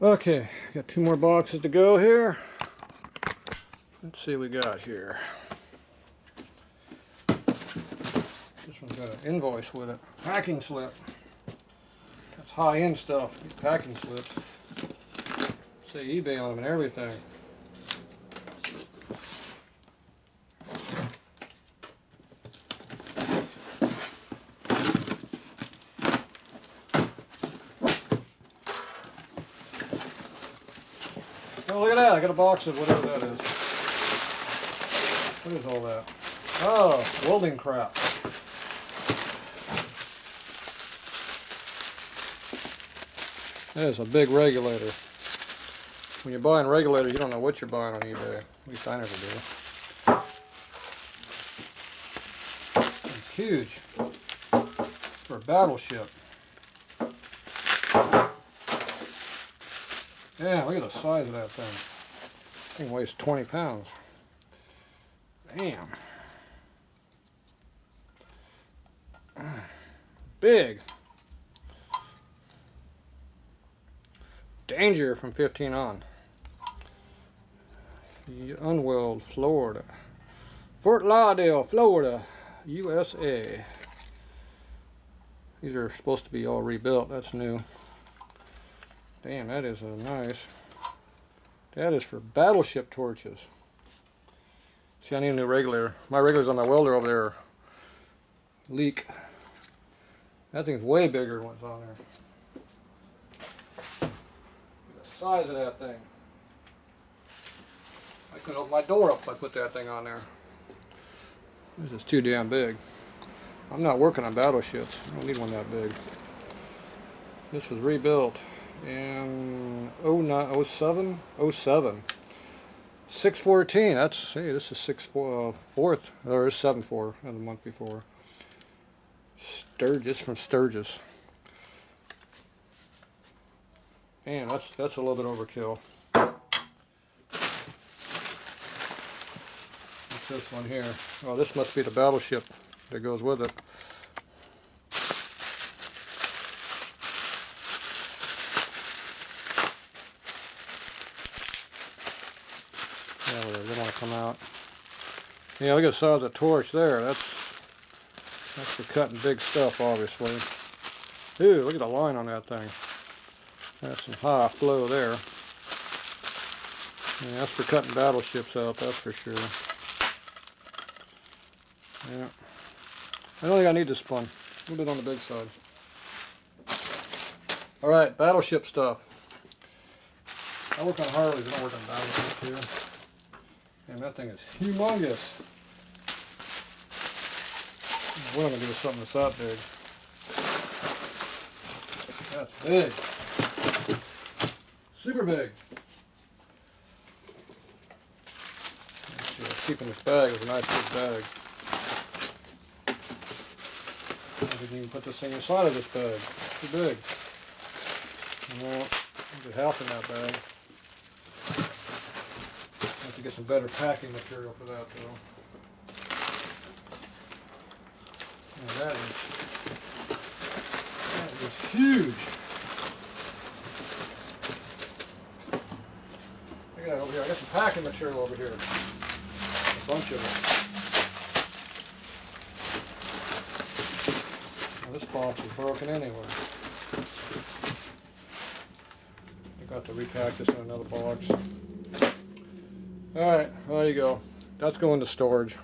Okay, got 2 more boxes to go here. Let's see what we got here. This one's got an invoice with it. Packing slip. That's high-end stuff, these packing slips. Say eBay on them and everything. Oh, look at that. I got a box of whatever that is. What is all that? Oh, welding crap. That is a big regulator. When you're buying regulators, you don't know what you're buying on eBay. At least I never do. It's huge. For a battleship. Yeah, look at the size of that thing. That thing weighs 20 pounds. Damn. Big. Danger from 15 on. Unweld, Florida. Fort Lauderdale, Florida, USA. These are supposed to be all rebuilt. That's new. Damn, that is a nice. That is for battleship torches. See, I need a new regulator. My regulators on my welder over there leak. That thing's way bigger than what's on there. Look at the size of that thing. I couldn't open my door up if I put that thing on there. This is too damn big. I'm not working on battleships. I don't need one that big. This was rebuilt in 09, 07? 07. 614. That's, hey, this is 6/4, or it's 7/4 of the month before. Sturgis from Sturgis. Man, that's a little bit overkill. What's this one here? Oh, this must be the battleship that goes with it. Yeah, whatever, they want to come out. Yeah, look at the size of the torch there. That's for cutting big stuff, obviously. Ooh, look at the line on that thing. That's some high flow there. Yeah, that's for cutting battleships out, that's for sure. Yeah. I don't think I need this one. A little bit on the big side. Alright, battleship stuff. I work on Harleys, I don't work on battleships here. And that thing is humongous. What am I going to do with something that's that big? That's big. Super big. Let's see, keeping this bag is a nice big bag. I didn't even put this thing inside of this bag. Too big. Well, I'll get half in that bag. I have to get some better packing material for that though. And that is huge. Look at that over here. I got some packing material over here. A bunch of it. Well, this box is broken anyway. I got to repack this in another box. Alright, well, there you go. That's going to storage.